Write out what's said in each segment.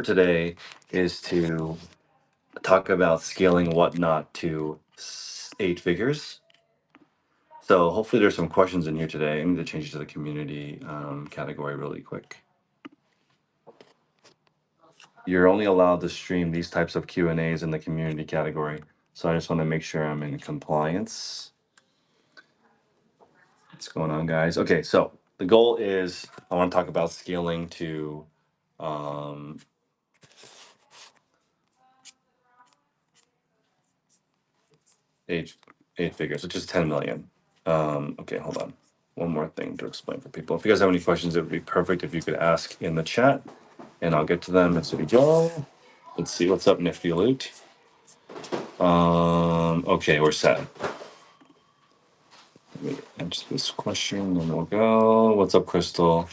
today is to talk about scaling whatnot to 8 figures. So hopefully there's some questions in here today. I need to change it to the community category really quick. You're only allowed to stream these types of Q&As in the community category. So I just want to make sure I'm in compliance. What's going on, guys? Okay, so the goal is I want to talk about scaling to um, eight eight figures, which is 10 million. Okay, hold on. One more thing to explain for people. If you guys have any questions, it would be perfect if you could ask in the chat, and I'll get to them as we go. Let's see what's up, Nifty Loot. Okay, we're set. Let me answer this question, and we'll go. What's up, Crystal?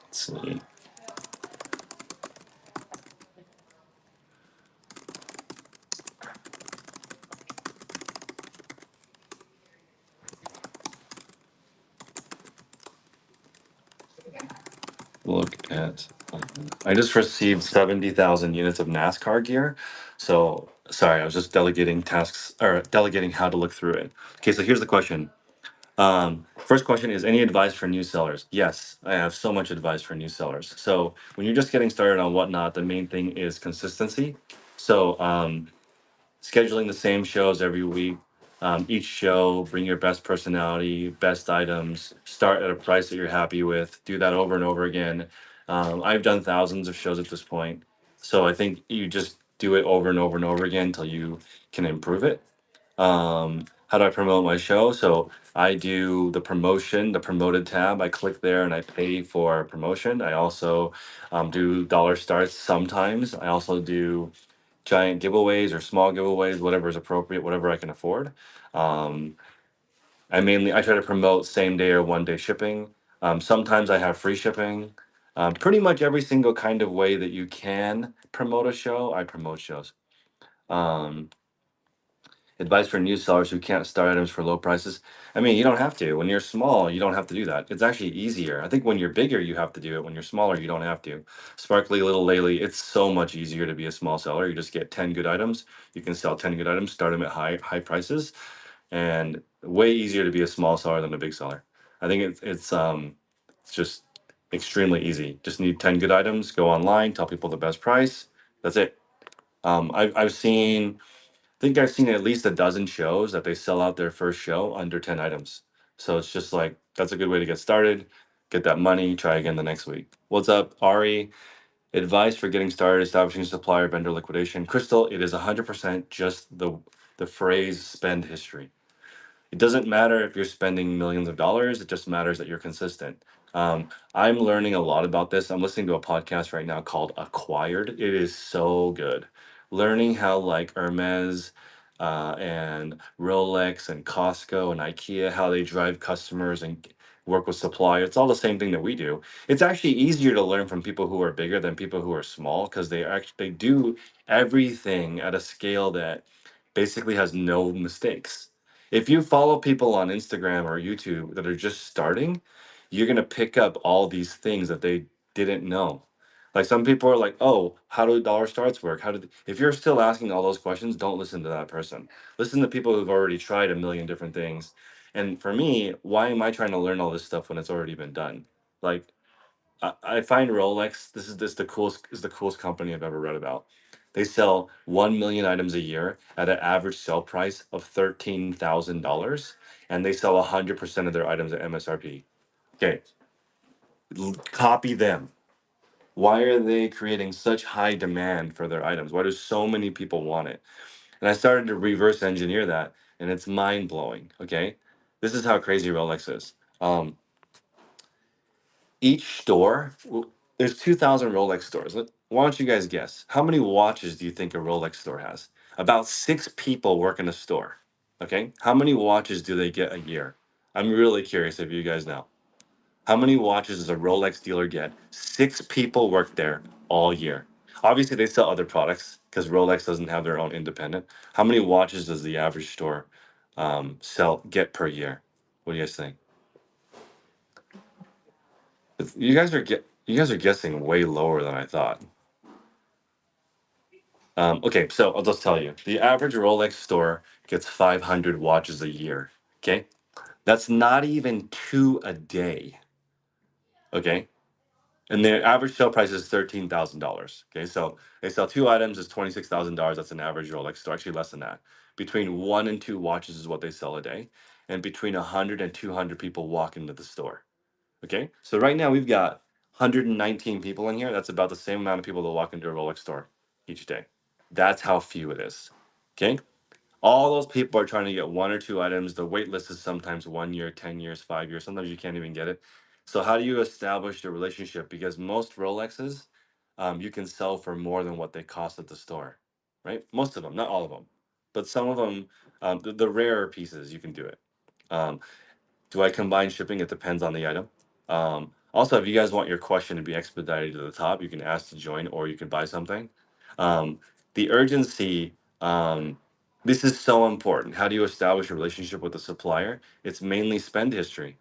Let's see. Look at. I just received 70,000 units of NASCAR gear. So sorry, I was just delegating tasks or delegating how to look through it. Okay, so here's the question. First question is any advice for new sellers? Yes, I have so much advice for new sellers. So when you're just getting started on whatnot, the main thing is consistency. So scheduling the same shows every week. Each show, bring your best personality, best items, start at a price that you're happy with, do that over and over again. I've done thousands of shows at this point. So I think you just do it over and over and over again until you can improve it. How do I promote my show? So I do the promotion, the promoted tab. I click there and I pay for promotion. I also do dollar starts sometimes. I also do giant giveaways or small giveaways, whatever is appropriate, whatever I can afford. Um, I try to promote same day or 1 day shipping. Sometimes I have free shipping. Pretty much every single kind of way that you can promote a show, I promote shows. Um, Advice for new sellers who can't start items for low prices. I mean, you don't have to. When you're small, you don't have to do that. It's actually easier. I think when you're bigger, you have to do it. When you're smaller, you don't have to. Sparkly Little Laylee, it's so much easier to be a small seller. You just get 10 good items. You can sell 10 good items, start them at high prices, and way easier to be a small seller than a big seller. I think it's just extremely easy. Just need 10 good items, go online, tell people the best price. That's it. I've seen think I've seen at least a dozen shows that they sell out their first show under 10 items. So it's just like, that's a good way to get started, get that money, try again the next week. What's up, Ari? Advice for getting started, establishing supplier vendor liquidation. Crystal, it is 100% just the phrase spend history. It doesn't matter if you're spending millions of dollars, it just matters that you're consistent. I'm learning a lot about this. I'm listening to a podcast right now called Acquired. It is so good. Learning how like Hermes and Rolex and Costco and IKEA, how they drive customers and work with suppliers. It's all the same thing that we do. It's actually easier to learn from people who are bigger than people who are small because they do everything at a scale that basically has no mistakes. If you follow people on Instagram or YouTube that are just starting, you're going to pick up all these things that they didn't know. Like some people are like, "Oh, how do dollar starts work? How did?" If you're still asking all those questions, don't listen to that person. Listen to people who've already tried a million different things. And for me, why am I trying to learn all this stuff when it's already been done? Like I find Rolex. This the coolest company I've ever read about. They sell 1 million items a year at an average sell price of $13,000, and they sell 100% of their items at MSRP. Okay, copy them. Why are they creating such high demand for their items? Why do so many people want it? And I started to reverse engineer that, and it's mind blowing. Okay, this is how crazy Rolex is. Each store, there's 2,000 Rolex stores. Why don't you guys guess? How many watches do you think a Rolex store has? About 6 people work in a store. Okay. How many watches do they get a year? I'm really curious if you guys know. How many watches does a Rolex dealer get? 6 people work there all year. Obviously, they sell other products because Rolex doesn't have their own independent. How many watches does the average store get per year? What do you guys think? You guys are get You guys are guessing way lower than I thought. Okay, so I'll just tell you. The average Rolex store gets 500 watches a year. Okay, that's not even two a day. Okay, and their average sale price is $13,000. Okay, so they sell two items, is $26,000. That's an average Rolex store. Actually, less than that. Between one and two watches is what they sell a day, and between 100 and 200 people walk into the store. Okay, so right now we've got 119 people in here. That's about the same amount of people that walk into a Rolex store each day. That's how few it is. Okay, all those people are trying to get one or two items. The wait list is sometimes 1 year, 10 years, 5 years. Sometimes you can't even get it. So how do you establish the relationship? Because most Rolexes, you can sell for more than what they cost at the store, right? Most of them, not all of them, but some of them, the rarer pieces, you can do it. Um, do I combine shipping? It depends on the item. Also, if you guys want your question to be expedited to the top, you can ask to join or you can buy something. Um, the urgency, this is so important. How do you establish a relationship with the supplier? It's mainly spend history.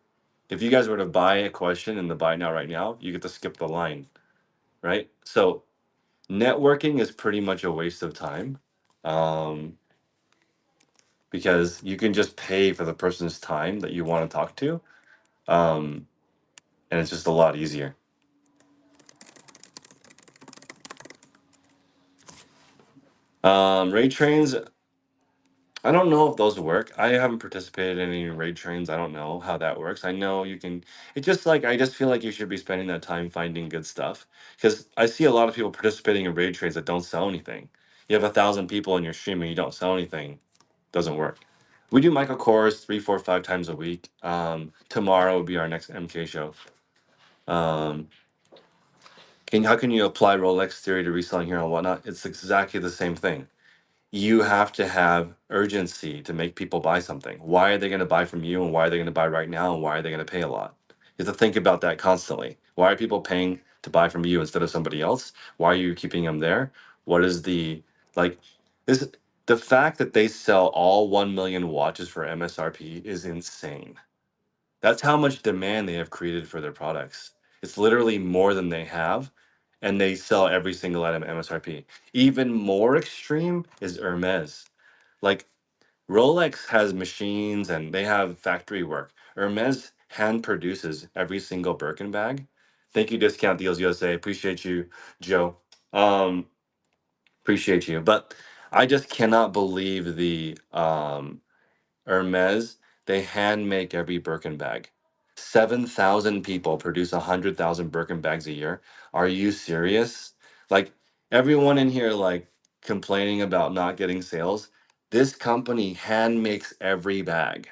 If you guys were to buy a question in the buy now, right now, you get to skip the line, right? So networking is pretty much a waste of time, um, because you can just pay for the person's time that you want to talk to. Um, and it's just a lot easier. Raid trains, I don't know if those work. I haven't participated in any raid trains. I don't know how that works. I know you can. It just like I just feel like you should be spending that time finding good stuff because I see a lot of people participating in raid trains that don't sell anything. You have 1,000 people in your stream and you don't sell anything. Doesn't work. We do Michael Kors 3, 4, 5 times a week. Tomorrow will be our next MK show. Um, how can you apply Rolex theory to reselling here and whatnot? It's exactly the same thing. You have to have urgency to make people buy something. Why are they going to buy from you and why are they going to buy right now and why are they going to pay a lot? You have to think about that constantly. Why are people paying to buy from you instead of somebody else? Why are you keeping them there? What is the like this the fact that they sell all 1 million watches for MSRP is insane. That's how much demand they have created for their products. It's literally more than they have, and they sell every single item at MSRP. Even more extreme is Hermes. Like Rolex has machines and they have factory work. Hermes hand produces every single Birkin bag. Thank you, Discount Deals USA. Appreciate you, Joe. Um, appreciate you. But I just cannot believe the Hermes, they hand make every Birkin bag. 7,000 people produce 100,000 Birkin bags a year. Are you serious? Like everyone in here, like complaining about not getting sales. This company hand makes every bag,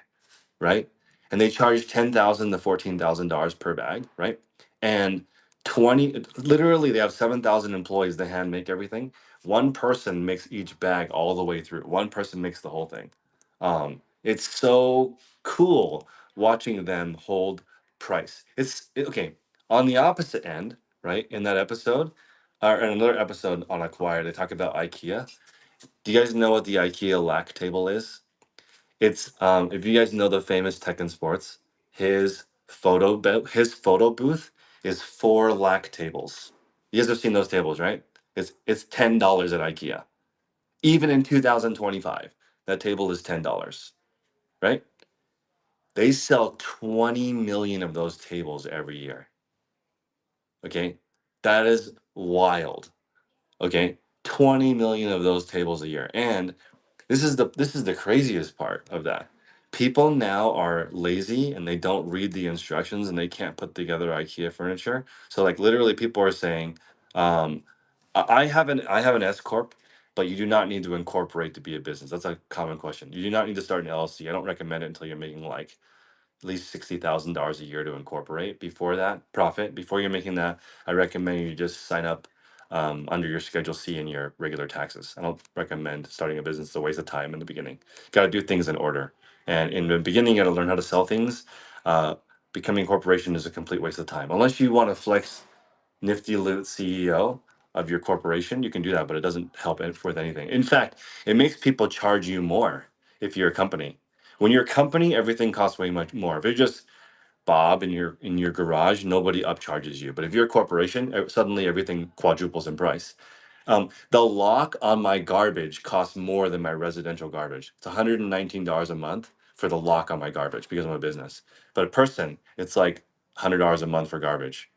right? And they charge 10,000 to $14,000 per bag, right? And 20, literally, they have 7,000 employees. They hand make everything. One person makes each bag all the way through. One person makes the whole thing. It's so cool watching them hold price. Okay. On the opposite end, right? In that episode, or in another episode on Acquire, they talk about IKEA. Do you guys know what the IKEA lack table is? It's if you guys know the famous Tekken Sports, his photo booth is 4 lakh tables. You guys have seen those tables, right? It's $10 at IKEA. Even in 2025, that table is $10, right? They sell 20 million of those tables every year. Okay, that is wild. Okay, 20 million of those tables a year, and this is the craziest part of that. People now are lazy and they don't read the instructions and they can't put together IKEA furniture. So like literally people are saying, um, I have an S corp, but you do not need to incorporate to be a business. That's a common question. You do not need to start an LLC. I don't recommend it until you're making like at least $60,000 a year to incorporate. Before that, profit. Before you're making that, I recommend you just sign up under your Schedule C and your regular taxes. I don't recommend starting a business. It's a waste of time in the beginning. Got to do things in order. And in the beginning, you got to learn how to sell things. Uh, Becoming a corporation is a complete waste of time. Unless you want to flex nifty loot CEO of your corporation, you can do that, but it doesn't help it with anything. In fact, it makes people charge you more if you're a company. When you're a company, everything costs way much more. If you're just Bob in your garage, nobody upcharges you. But if you're a corporation, suddenly everything quadruples in price. The lock on my garbage costs more than my residential garbage. It's $119 a month for the lock on my garbage because I'm a business. But a person, it's like $100 a month for garbage.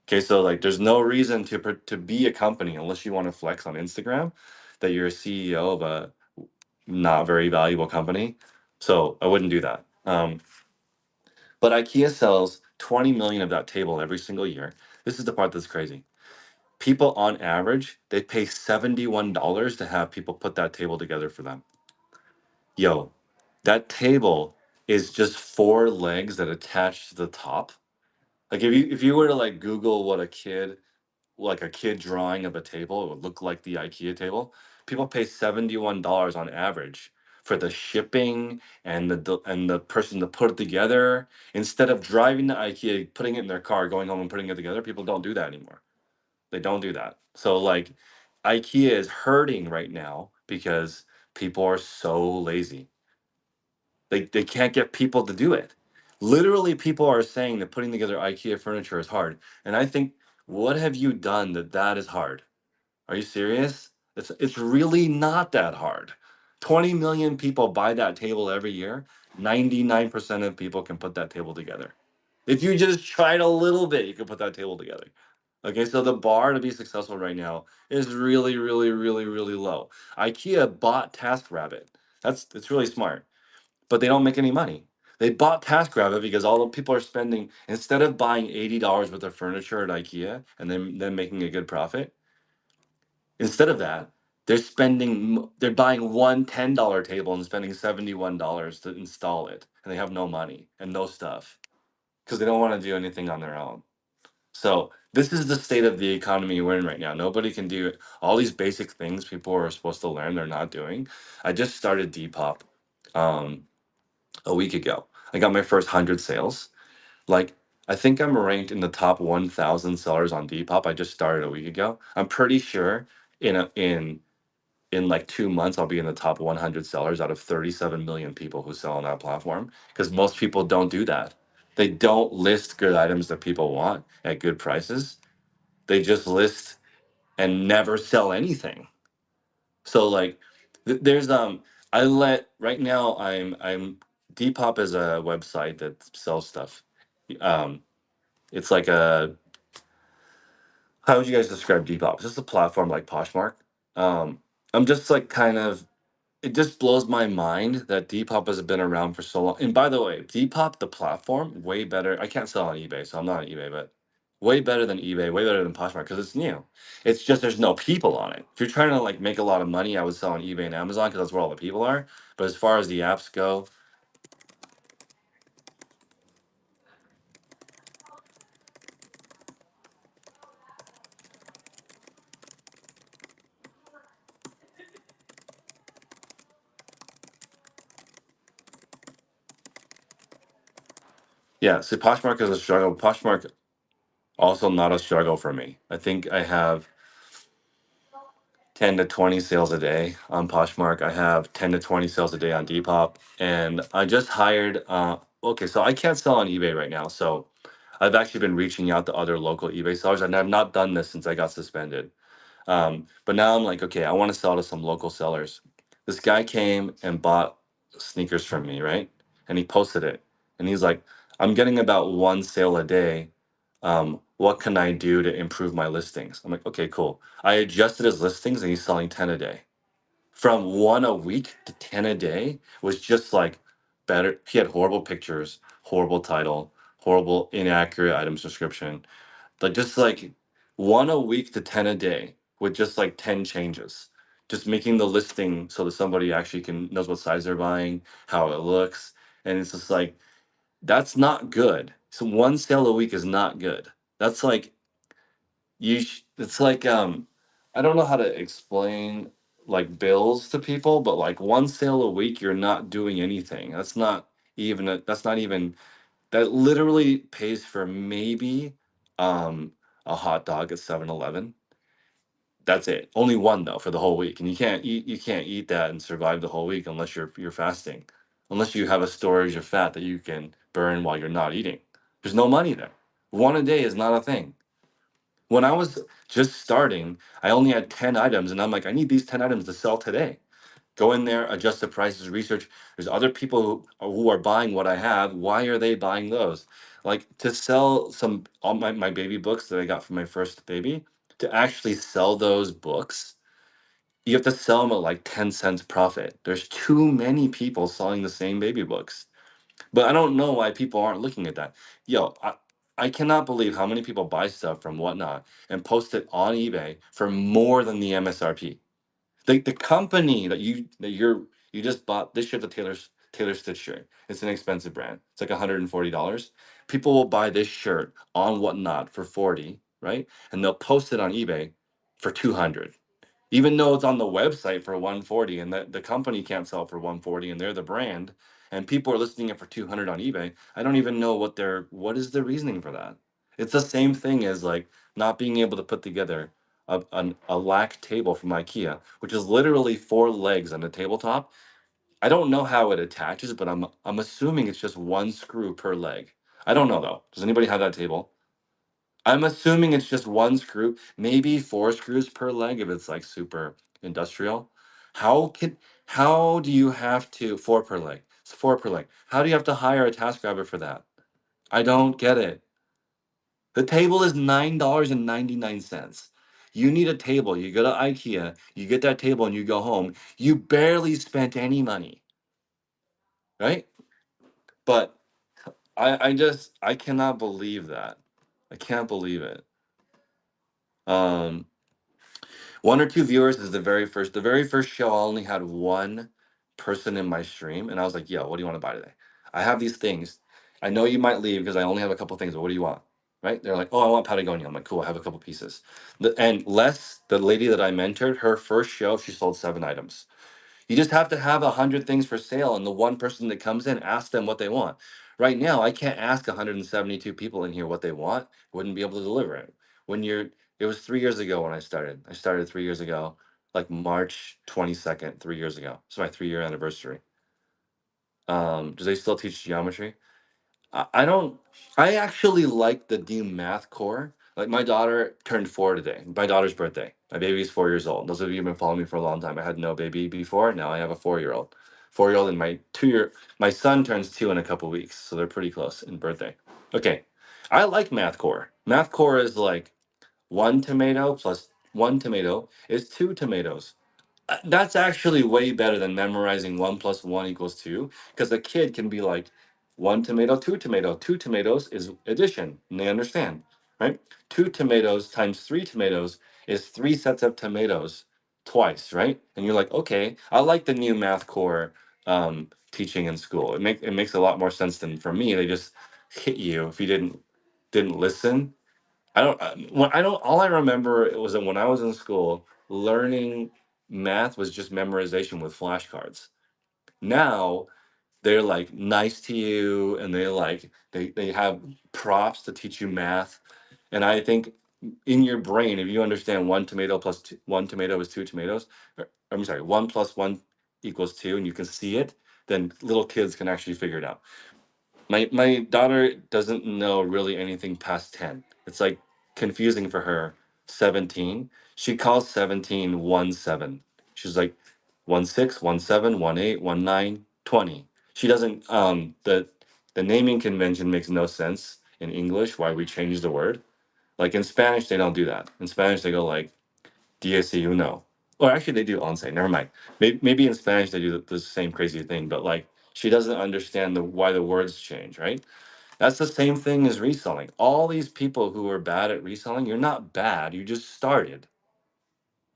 Okay, so like there's no reason to be a company unless you want to flex on Instagram that you're a CEO of a not very valuable company. So I wouldn't do that. But IKEA sells 20 million of that table every single year. This is the part that's crazy. People on average, they pay $71 to have people put that table together for them. Yo, that table is just four legs that attach to the top. Like if you were to like Google what a kid drawing of a table, it would look like the IKEA table. People pay $71 on average for the shipping and the person to put it together. Instead of driving to IKEA, putting it in their car, going home and putting it together, people don't do that anymore. They don't do that. So like IKEA is hurting right now because people are so lazy. They can't get people to do it. Literally, people are saying that putting together IKEA furniture is hard. And I think, what have you done that is hard? Are you serious? It's really not that hard. 20 million people buy that table every year. 99% of people can put that table together. If you just tried a little bit, you can put that table together. Okay, so the bar to be successful right now is really, really, really, really low. IKEA bought TaskRabbit. It's really smart, but they don't make any money. They bought TaskRabbit because all the people are spending, instead of buying $80 worth of furniture at IKEA and then making a good profit, instead of that, they're buying one $10 table and spending $71 to install it, and they have no money and no stuff because they don't want to do anything on their own. So this is the state of the economy we're in right now. Nobody can do all these basic things people are supposed to learn. They're not doing. I just started Depop um, a week ago. I got my first 100 sales. Like I think I'm ranked in the top 1,000 sellers on Depop. I just started a week ago. I'm pretty sure in like 2 months I'll be in the top 100 sellers out of 37 million people who sell on that platform because most people don't do that. They don't list good items that people want at good prices. They just list and never sell anything. So like there's I let right now I'm Depop is a website that sells stuff. Um it's like a how would you guys describe Depop? It's just a platform like Poshmark. I'm just like kind of it just blows my mind that Depop has been around for so long. And by the way, Depop, the platform, way better. I can't sell on eBay, so I'm not on eBay, but way better than eBay, way better than Poshmark because it's new. It's just there's no people on it. If you're trying to like make a lot of money, I would sell on eBay and Amazon because that's where all the people are. But as far as the apps go, yeah, see, Poshmark is a struggle. Poshmark also not a struggle for me. I think I have 10 to 20 sales a day on Poshmark. I have 10 to 20 sales a day on Depop. And I just hired, okay, so I can't sell on eBay right now. So I've actually been reaching out to other local eBay sellers, and I've not done this since I got suspended. But now I'm like, okay, I want to sell to some local sellers. This guy came and bought sneakers from me, right? And he posted it. And he's like, I'm getting about one sale a day. What can I do to improve my listings? I'm like, okay, cool. I adjusted his listings and he's selling 10 a day. From one a week to 10 a day was just like better. He had horrible pictures, horrible title, horrible inaccurate items description, like just like one a week to 10 a day with just like 10 changes. Just making the listing so that somebody actually can knows what size they're buying, how it looks. And it's just like that's not good. So one sale a week is not good. That's like it's like I don't know how to explain like bills to people, but like one sale a week, you're not doing anything. That's not even that literally pays for maybe um a hot dog at 7-Eleven. That's it. Only one though for the whole week. And you can't eat that and survive the whole week unless you're fasting. Unless you have a storage of fat that you can burn while you're not eating. There's no money there. One a day is not a thing. When I was just starting, I only had 10 items, and I'm like, I need these 10 items to sell today. Go in there, adjust the prices, research. There's other people who are buying what I have. Why are they buying those? Like to sell some all my baby books that I got from my first baby, to actually sell those books, you have to sell them at like 10 cents profit. There's too many people selling the same baby books. But I don't know why people aren't looking at that. Yo, I cannot believe how many people buy stuff from Whatnot and post it on eBay for more than the MSRP. The company you just bought this shirt, the Taylor Stitch shirt. It's an expensive brand. It's like $140. People will buy this shirt on Whatnot for 40, right? And they'll post it on eBay for 200. Even though it's on the website for 140 and the company can't sell it for 140 and they're the brand and people are listing it for 200 on eBay. I don't even know what is the reasoning for that. It's the same thing as like not being able to put together a lack table from IKEA, which is literally four legs on a tabletop. I don't know how it attaches, but I'm assuming it's just one screw per leg. I don't know though. Does anybody have that table? I'm assuming it's just one screw, maybe four screws per leg if it's like super industrial. How can how do you have to four per leg? It's four per leg. How do you have to hire a task grabber for that? I don't get it. The table is $9.99. You need a table. You go to IKEA, you get that table and you go home. You barely spent any money, right? But I cannot believe that. I can't believe it. Um One or two viewers is the very first show. I only had one person in my stream, and I was like, "Yo, what do you want to buy today? I have these things. I know you might leave because I only have a couple things, but what do you want?" Right? They're like, "Oh, I want Patagonia." I'm like, "Cool, I have a couple pieces." And Les, the lady that I mentored, her first show, she sold 7 items. You just have to have 100 things for sale, and the one person that comes in, ask them what they want. Right now, I can't ask 172 people in here what they want. Wouldn't be able to deliver it. It was 3 years ago when I started. I started 3 years ago, like March 22nd, 3 years ago. It's my 3 year anniversary. Do they still teach geometry? I don't. I actually like the new math core. Like my daughter turned 4 today. My daughter's birthday. My baby's 4 years old. Those of you who've been following me for a long time, I had no baby before. Now I have a 4 year old. 4 year old and my 2 year. My son turns 2 in a couple weeks, so they're pretty close in birthday. Okay, I like math core. Math core is like one tomato plus one tomato is two tomatoes. That's actually way better than memorizing one plus one equals two, because a kid can be like, one tomato, two tomatoes is addition, and they understand, right? Two tomatoes times three tomatoes is three sets of tomatoes twice, right? And you're like, okay, I like the new math core teaching in school. It makes a lot more sense than for me. They just hit you if you didn't listen. I don't. All I remember it was that when I was in school, learning math was just memorization with flashcards. Now they're like nice to you, and they have props to teach you math. And I think in your brain, if you understand one tomato plus one tomato is two tomatoes, I'm sorry, one plus one equals two, and you can see it, then little kids can actually figure it out. My daughter doesn't know really anything past 10. It's like confusing for her. 17. She calls 17 1 7. She's like 1 6, 1 7, 1 8, 1 9, 20. She doesn't the naming convention makes no sense in English why we changed the word. Like in Spanish, they don't do that. In Spanish, they go like diez y uno. Or actually, they do once. Never mind. Maybe in Spanish they do the same crazy thing, but like she doesn't understand why the words change, right? That's the same thing as reselling. All these people who are bad at reselling, you're not bad. You just started.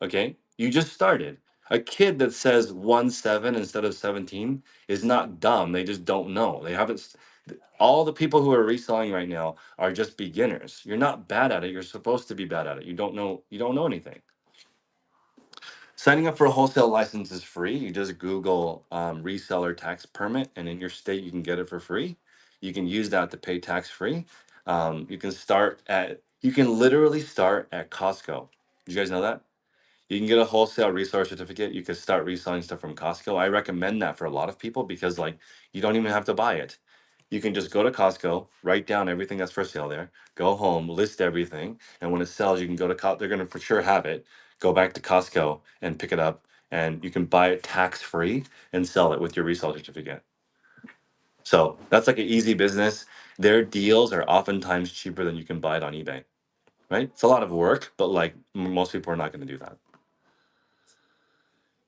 Okay? You just started. A kid that says 1 7 instead of 17 is not dumb. They just don't know. They haven't. All the people who are reselling right now are just beginners. You're not bad at it. You're supposed to be bad at it. You don't know. You don't know anything. Signing up for a wholesale license is free. You just Google reseller tax permit, and in your state, you can get it for free. You can use that to pay tax free. You can literally start at Costco. Did you guys know that? You can get a wholesale reseller certificate. You can start reselling stuff from Costco. I recommend that for a lot of people because, like, you don't even have to buy it. You can just go to Costco, write down everything that's for sale there, go home, list everything, and when it sells, you can go to they're gonna for sure have it. Go back to Costco and pick it up, and you can buy it tax free and sell it with your resale certificate. So that's like an easy business. Their deals are oftentimes cheaper than you can buy it on eBay, right? It's a lot of work, but like most people are not going to do that.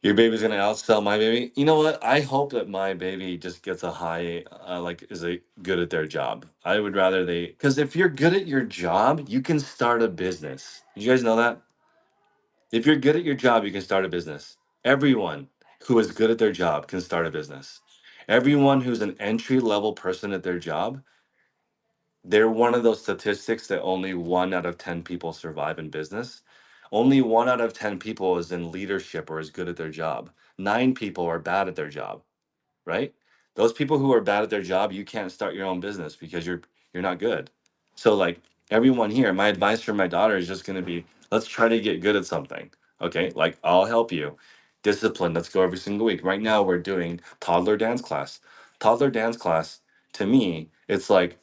Your baby's going to outsell my baby. You know what? I hope that my baby just gets a high, like, is a good at their job. I would rather they, because if you're good at your job, you can start a business. You guys know that? If you're good at your job, you can start a business. Everyone who is good at their job can start a business. Everyone who's an entry level person at their job, they're one of those statistics that only 1 out of 10 people survive in business. Only 1 out of 10 people is in leadership or is good at their job. 9 people are bad at their job, right? Those people who are bad at their job, you can't start your own business because you're not good. So like everyone here, my advice for my daughter is just going to be, let's try to get good at something. Okay? Like I'll help you. Discipline, let's go every single week. Right now we're doing toddler dance class. Toddler dance class, to me, it's like,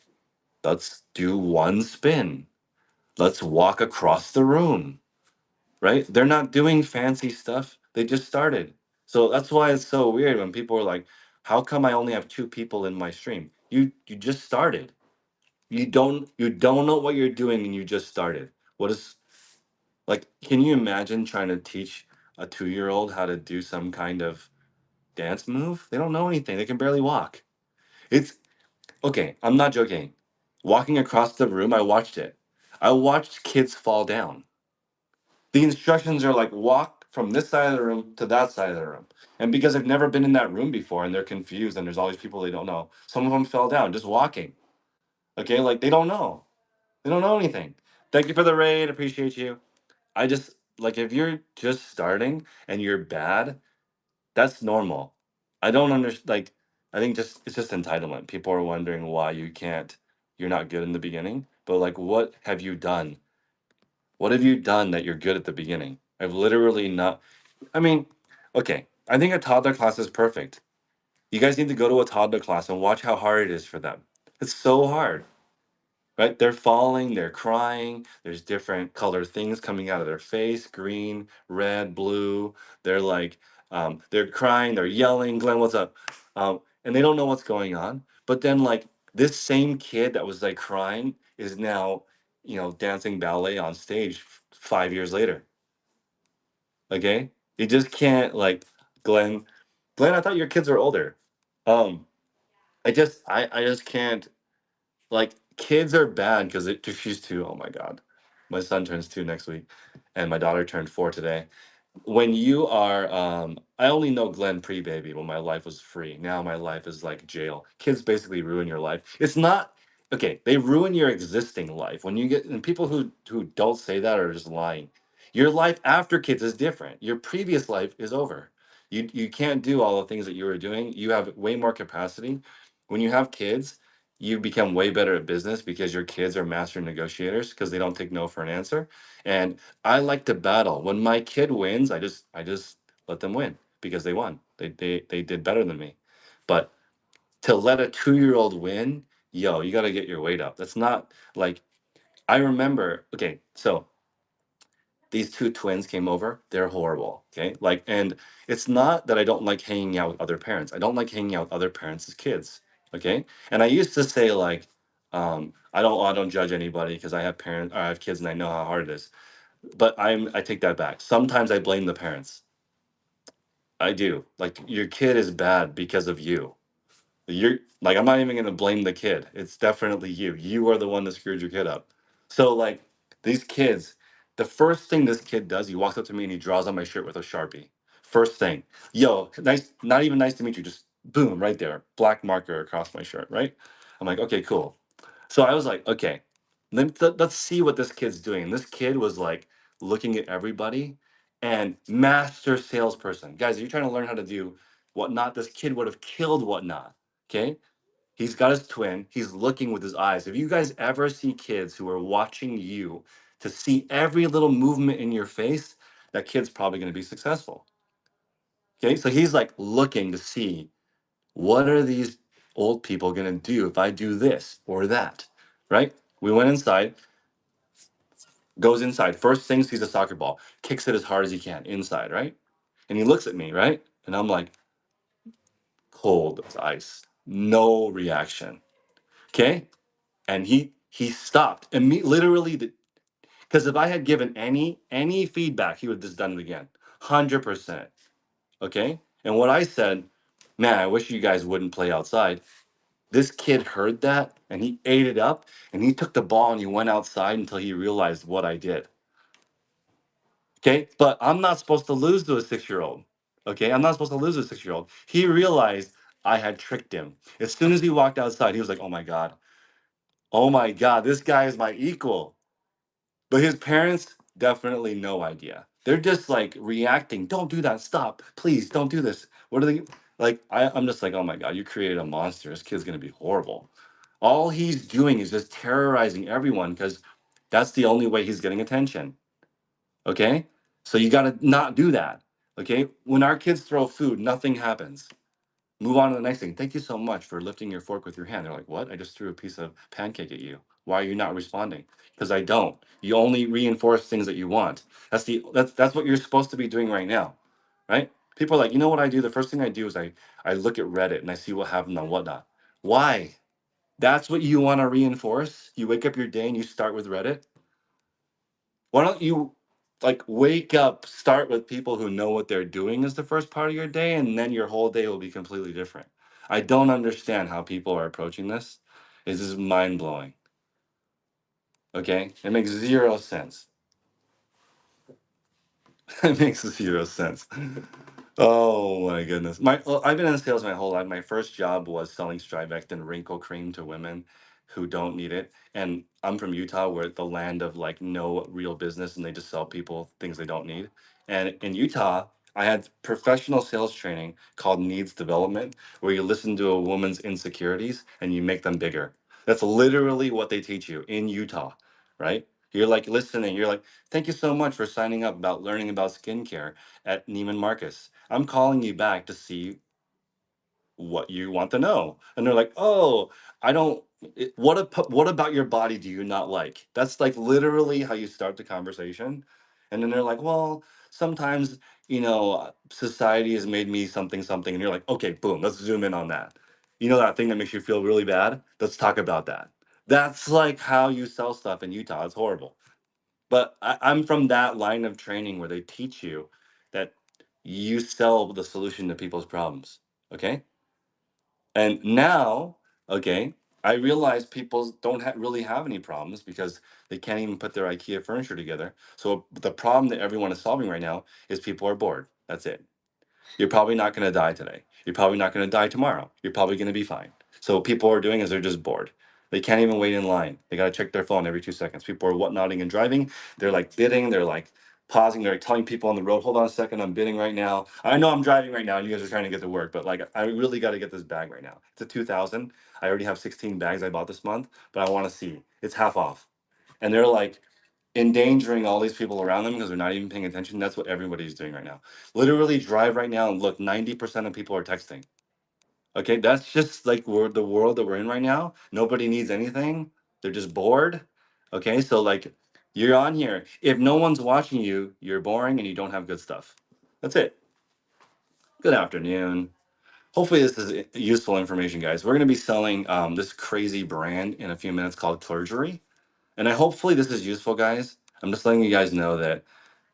let's do one spin. Let's walk across the room, right? They're not doing fancy stuff. They just started. So that's why it's so weird when people are like, how come I only have 2 people in my stream? You just started. You don't know what you're doing and you just started. What is like, can you imagine trying to teach a 2-year-old how to do some kind of dance move? They don't know anything. They can barely walk. It's okay, I'm not joking. Walking across the room, I watched it. I watched kids fall down. The instructions are like walk from this side of the room to that side of the room. And because I've never been in that room before and they're confused and there's all these people they don't know, some of them fell down just walking. Okay, like they don't know. They don't know anything. Thank you for the raid. Appreciate you. I just like if you're just starting and you're bad, that's normal. I don't understand. Like, I think just it's just entitlement. People are wondering why you're not good in the beginning. But like, what have you done? What have you done that you're good at the beginning? I've literally not. I mean, okay. I think a toddler class is perfect. You guys need to go to a toddler class and watch how hard it is for them. It's so hard, right? They're falling, they're crying. There's different color things coming out of their face, green, red, blue. They're like, they're crying, they're yelling, Glenn, what's up? And they don't know what's going on. But then like this same kid that was like crying is now, dancing ballet on stage 5 years later. Okay? You just can't like, Glenn, Glenn, I thought your kids were older. Um, I just can't. Like kids are bad because she's 2. Oh my god, my son turns 2 next week, and my daughter turned 4 today. When you are, I only know Glenn pre-baby when my life was free. Now my life is like jail. Kids basically ruin your life. It's not okay. They ruin your existing life. When you get and people who don't say that are just lying. Your life after kids is different. Your previous life is over. You can't do all the things that you were doing. You have way more capacity. When you have kids, you become way better at business because your kids are master negotiators because they don't take no for an answer. And I like to battle. When my kid wins, I just let them win because they won. They did better than me. But to let a 2-year-old win, yo, you got to get your weight up. That's not like I remember. Okay, so these 2 twins came over. They're horrible. Okay, like, and it's not that I don't like hanging out with other parents. I don't like hanging out with other parents' kids. Okay, and I used to say like, I don't judge anybody because I have parents, or I have kids, and I know how hard it is. But I take that back. Sometimes I blame the parents. I do. Like your kid is bad because of you. You're like I'm not even gonna blame the kid. It's definitely you. You are the one that screwed your kid up. So like these kids, the first thing this kid does, he walks up to me and he draws on my shirt with a Sharpie. First thing. Yo, nice, not even nice to meet you, just boom, right there. Black marker across my shirt, right? I'm like, okay, cool. So I was like, okay, let's see what this kid's doing. And this kid was like looking at everybody and master salesperson. Guys, if you're trying to learn how to do whatnot, this kid would have killed whatnot. Okay. He's got his twin. He's looking with his eyes. If you guys ever see kids who are watching you to see every little movement in your face, that kid's probably going to be successful. Okay. So he's like looking to see what are these old people gonna do if I do this or that, right? We went inside, goes inside, first thing sees a soccer ball, kicks it as hard as he can inside, right? And he looks at me, right? And I'm like, cold as ice, no reaction. Okay. And he stopped and me literally, because if I had given any feedback, he would have just done it again. 100%. Okay. And what I said, man, I wish you guys wouldn't play outside. This kid heard that and he ate it up and he took the ball and he went outside until he realized what I did. Okay. But I'm not supposed to lose to a 6-year-old. Okay. I'm not supposed to lose to a 6-year-old. He realized I had tricked him. As soon as he walked outside, he was like, oh my God. Oh my God. This guy is my equal. But his parents, definitely no idea. They're just like reacting. Don't do that. Stop. Please don't do this. What are they like? I'm just like, oh my God, you created a monster. This kid's gonna be horrible. All he's doing is just terrorizing everyone because that's the only way he's getting attention. Okay? So you gotta not do that. Okay? When our kids throw food, nothing happens. Move on to the next thing. Thank you so much for lifting your fork with your hand. They're like, what? I just threw a piece of pancake at you. Why are you not responding? Because I don't. You only reinforce things that you want. That's what you're supposed to be doing right now. Right? People are like, you know what I do? The first thing I do is I look at Reddit and I see what happened on whatnot. Why? That's what you want to reinforce? You wake up your day and you start with Reddit? Why don't you like wake up, start with people who know what they're doing as the first part of your day, and then your whole day will be completely different. I don't understand how people are approaching this. It's just mind blowing. Okay? It makes zero sense. It makes zero sense. Oh my goodness. I've been in sales my whole life. My first job was selling Strivectin wrinkle cream to women who don't need it. And I'm from Utah, where the land of like no real business and they just sell people things they don't need. And in Utah, I had professional sales training called needs development, where you listen to a woman's insecurities and you make them bigger. That's literally what they teach you in Utah, right? You're like listening, you're like, thank you so much for signing up about learning about skincare at Neiman Marcus. I'm calling you back to see what you want to know. And they're like, oh, I don't, what about your body do you not like? That's like literally how you start the conversation. And then they're like, well, sometimes, society has made me something, something. And you're like, okay, boom, let's zoom in on that. You know that thing that makes you feel really bad? Let's talk about that. That's like how you sell stuff in Utah. It's horrible. But I'm from that line of training where they teach you that you sell the solution to people's problems. Okay. And now, okay, I realize people don't really have any problems because they can't even put their IKEA furniture together. So the problem that everyone is solving right now is people are bored. That's it. You're probably not going to die today. You're probably not going to die tomorrow. You're probably going to be fine. So what people are doing is they're just bored. They can't even wait in line. They got to check their phone every 2 seconds. People are whatnotting and driving. They're like bidding. They're like pausing. They're like telling people on the road, hold on a second, I'm bidding right now. I know I'm driving right now and you guys are trying to get to work, but like I really got to get this bag right now. It's a 2000. I already have 16 bags I bought this month, but I want to see. It's half off. And they're like, endangering all these people around them because they're not even paying attention. That's what everybody's doing right now. Literally drive right now and look, 90% of people are texting. Okay, that's just like the world that we're in right now. Nobody needs anything. They're just bored. Okay, so like you're on here. If no one's watching you, you're boring and you don't have good stuff. That's it. Good afternoon. Hopefully this is useful information, guys. We're going to be selling this crazy brand in a few minutes called Clergery. And hopefully this is useful, guys. I'm just letting you guys know that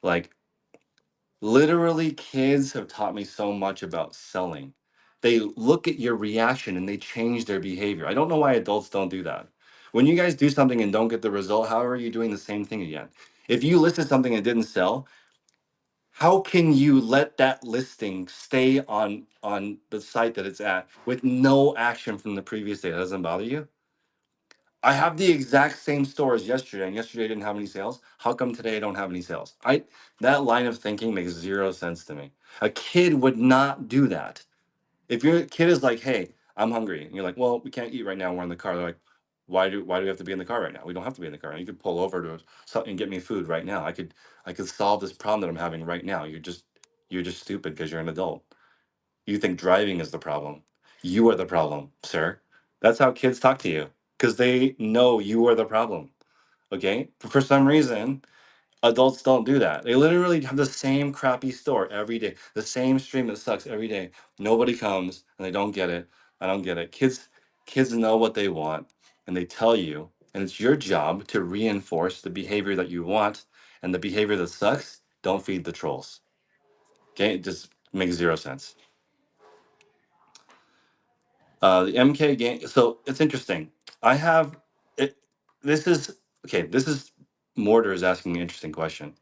like literally, kids have taught me so much about selling. They look at your reaction and they change their behavior. I don't know why adults don't do that. When you guys do something and don't get the result, how are you doing the same thing again? If you listed something and didn't sell, how can you let that listing stay on the site that it's at with no action from the previous day? That doesn't bother you? I have the exact same store as yesterday, and yesterday I didn't have any sales. How come today I don't have any sales? That line of thinking makes zero sense to me. A kid would not do that. If your kid is like, "Hey, I'm hungry," and you're like, "Well, we can't eat right now. We're in the car." They're like, "Why do we have to be in the car right now? We don't have to be in the car. You could pull over to and get me food right now. I could solve this problem that I'm having right now. You're just stupid because you're an adult. You think driving is the problem. You are the problem, sir. That's how kids talk to you because they know you are the problem. Okay. But for some reason, adults don't do that. They literally have the same crappy store every day, the same stream that sucks every day. Nobody comes and they don't get it. I don't get it. Kids know what they want and they tell you, and it's your job to reinforce the behavior that you want, and the behavior that sucks, don't feed the trolls. Okay? It just makes zero sense. The MK game. So it's interesting. I have it. This is okay. This is Mortar is asking an interesting question.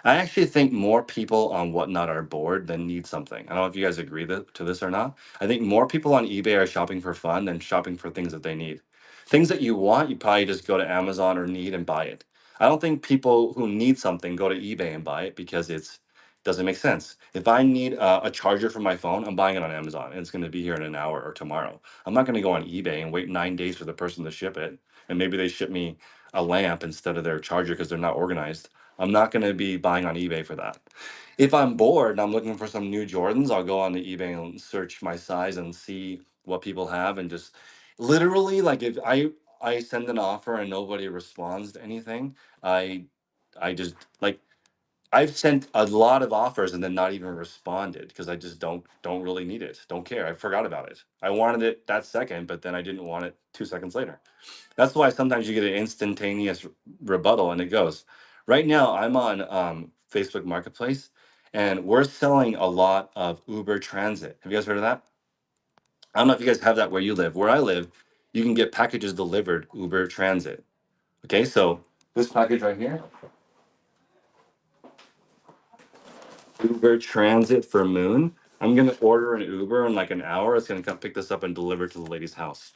I actually think more people on Whatnot are bored than need something. I don't know if you guys agree to this or not. I think more people on eBay are shopping for fun than shopping for things that they need. Things that you want, you probably just go to Amazon or need and buy it. I don't think people who need something go to eBay and buy it because it's doesn't make sense. If I need a charger for my phone, I'm buying it on Amazon and it's going to be here in an hour or tomorrow. I'm not going to go on eBay and wait 9 days for the person to ship it. And maybe they ship me a lamp instead of their charger because they're not organized. I'm not going to be buying on eBay for that. If I'm bored and I'm looking for some new Jordans, I'll go on the eBay and search my size and see what people have and just literally like if I send an offer and nobody responds to anything, I just like I've sent a lot of offers and then not even responded because I just don't really need it. Don't care. I forgot about it. I wanted it that second, but then I didn't want it 2 seconds later. That's why sometimes you get an instantaneous rebuttal and it goes. Right now, I'm on Facebook Marketplace and we're selling a lot of Uber Transit. Have you guys heard of that? I don't know if you guys have that where you live. Where I live, you can get packages delivered Uber Transit. Okay, so this package right here, Uber Transit for Moon. I'm gonna order an Uber in like an hour. It's gonna come pick this up and deliver to the lady's house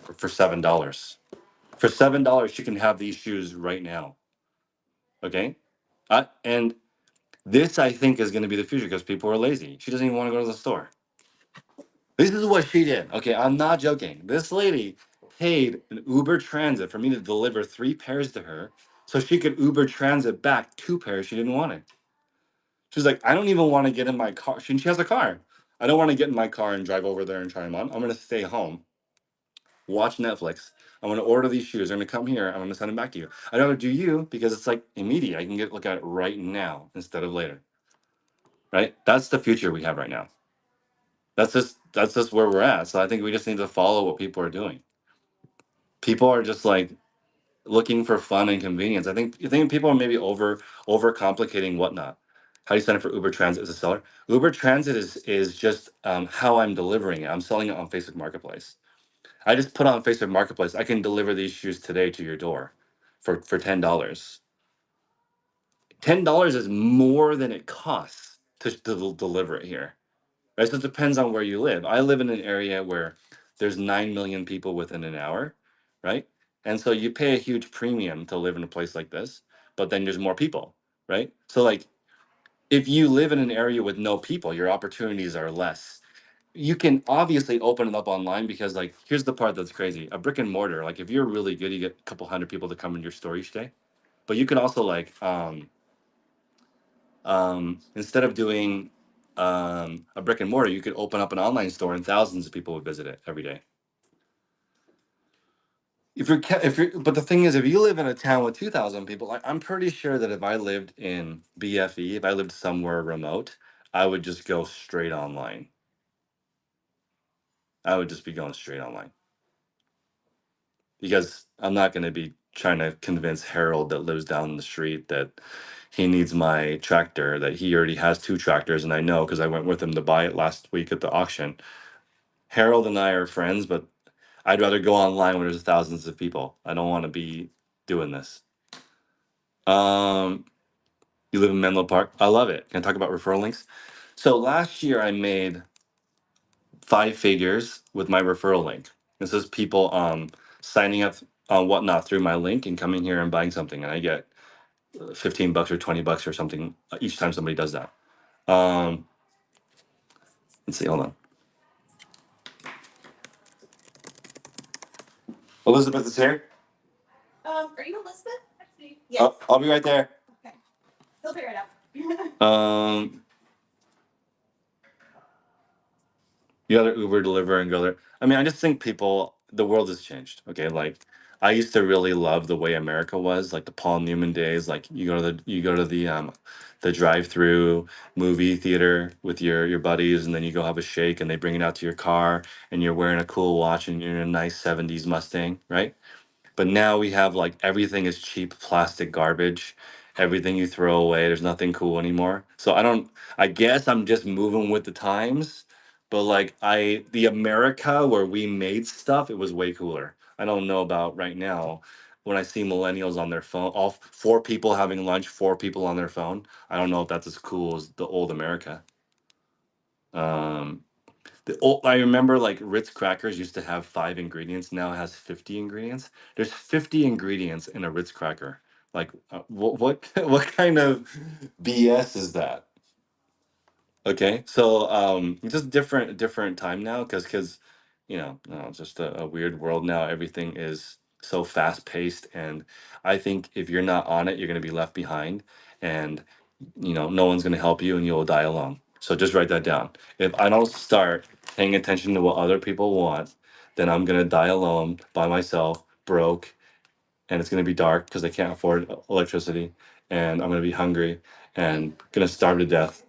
for $7. For $7, she can have these shoes right now. Okay, and this I think is gonna be the future because people are lazy. She doesn't even want to go to the store. This is what she did. Okay, I'm not joking. This lady paid an Uber Transit for me to deliver 3 pairs to her so she could Uber Transit back 2 pairs she didn't want it. She's like, I don't even want to get in my car. She has a car. I don't want to get in my car and drive over there and try them on. I'm going to stay home, watch Netflix. I'm going to order these shoes. They're going to come here. I'm going to send them back to you. I'd rather do you because it's like immediate. I can look at it right now instead of later. Right? That's the future we have right now. That's just where we're at. So I think we just need to follow what people are doing. People are just like looking for fun and convenience. I think people are maybe overcomplicating Whatnot. How do you sign up for Uber Transit as a seller? Uber Transit is just how I'm delivering it. I'm selling it on Facebook Marketplace. I just put on Facebook Marketplace. I can deliver these shoes today to your door for $10. $10 is more than it costs to deliver it here. Right? So it depends on where you live. I live in an area where there's 9 million people within an hour, right? And so you pay a huge premium to live in a place like this, but then there's more people, right? So like if you live in an area with no people, your opportunities are less. You can obviously open it up online because like here's the part that's crazy. A brick and mortar, like if you're really good, you get a couple hundred people to come in your store each day. But you can also like instead of doing a brick and mortar, you could open up an online store and thousands of people would visit it every day. But the thing is, if you live in a town with 2,000 people, I'm pretty sure that if I lived in BFE, if I lived somewhere remote, I would just go straight online. I would just be going straight online because I'm not going to be trying to convince Harold that lives down the street that he needs my tractor, that he already has 2 tractors. And I know because I went with him to buy it last week at the auction. Harold and I are friends, but I'd rather go online where there's thousands of people. I don't want to be doing this. You live in Menlo Park? I love it. Can I talk about referral links? So last year I made 5 figures with my referral link. This is people signing up on Whatnot through my link and coming here and buying something, and I get $15 or $20 or something each time somebody does that. Um, let's see. Hold on. Elizabeth is here. Are you Elizabeth? Yes. I'll be right there. Okay. He'll figure it out. You gotta Uber deliver and go there. I mean, I just think people, the world has changed. Okay, like I used to really love the way America was, like the Paul Newman days. Like you go to the drive-through movie theater with your buddies, and then you go have a shake, and they bring it out to your car, and you're wearing a cool watch, and you're in a nice '70s Mustang, right? But now we have like everything is cheap plastic garbage. Everything you throw away, there's nothing cool anymore. So I guess I'm just moving with the times. But like the America where we made stuff, it was way cooler. I don't know about right now when I see millennials on their phone, all four people having lunch, four people on their phone. I don't know if that's as cool as the old America. Um, I remember like Ritz crackers used to have 5 ingredients. Now it has 50 ingredients. There's 50 ingredients in a Ritz cracker. Like, what what kind of BS is that? Okay, so it's just different time now because it's just a weird world now. Everything is so fast paced, and I think if you're not on it, you're gonna be left behind, and no one's gonna help you, and you'll die alone. So just write that down. If I don't start paying attention to what other people want, then I'm gonna die alone by myself, broke, and it's gonna be dark because I can't afford electricity, and I'm gonna be hungry and gonna starve to death.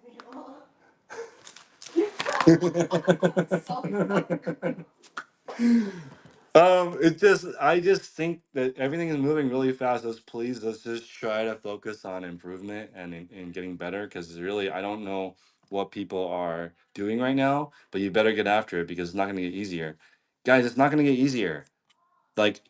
I just think that everything is moving really fast. Let's just try to focus on improvement and in getting better. Because really, I don't know what people are doing right now, but you better get after it because it's not going to get easier, guys. It's not going to get easier. Like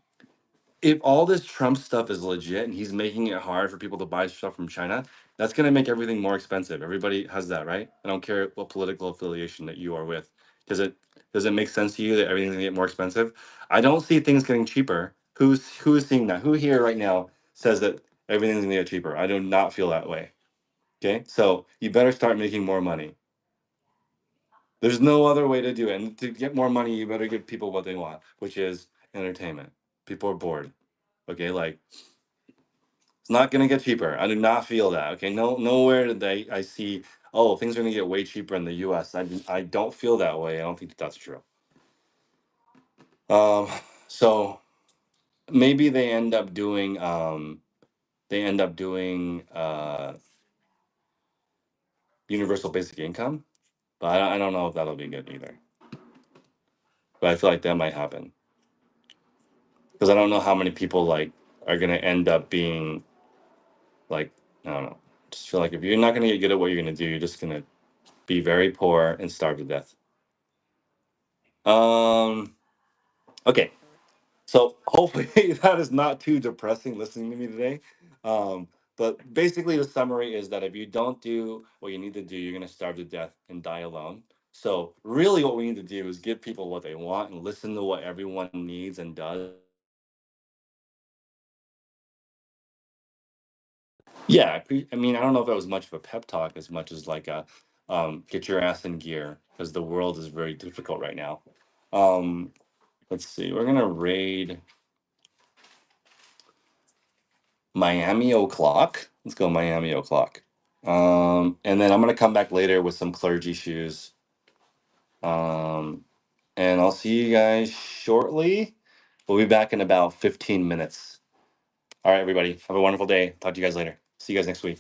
if all this Trump stuff is legit and he's making it hard for people to buy stuff from China, that's going to make everything more expensive. Everybody has that, right? I don't care what political affiliation that you are with. Does it make sense to you that everything's going to get more expensive? I don't see things getting cheaper. Who's seeing that? Who here right now says that everything's going to get cheaper? I do not feel that way. Okay? So, you better start making more money. There's no other way to do it. And to get more money, you better give people what they want, which is entertainment. People are bored. Okay? Like it's not gonna get cheaper. I do not feel that. Okay, nowhere did I see. Oh, things are gonna get way cheaper in the U.S. I don't feel that way. I don't think that that's true. Um, so maybe they end up doing universal basic income, but I don't know if that'll be good either. But I feel like that might happen because I don't know how many people like are gonna end up being like I don't know. Just feel like if you're not gonna get good at what you're gonna do, you're just gonna be very poor and starve to death. Um. Okay. So hopefully that is not too depressing listening to me today. But basically, the summary is that if you don't do what you need to do, you're going to starve to death and die alone. So really, what we need to do is give people what they want and listen to what everyone needs and does. Yeah, I mean, I don't know if that was much of a pep talk as much as like a get your ass in gear because the world is very difficult right now. Um, let's see, we're gonna raid Miami O'Clock. Let's go Miami O'Clock. And then I'm gonna come back later with some clergy shoes. Um, and I'll see you guys shortly. We'll be back in about 15 minutes. All right, everybody. Have a wonderful day. Talk to you guys later. See you guys next week.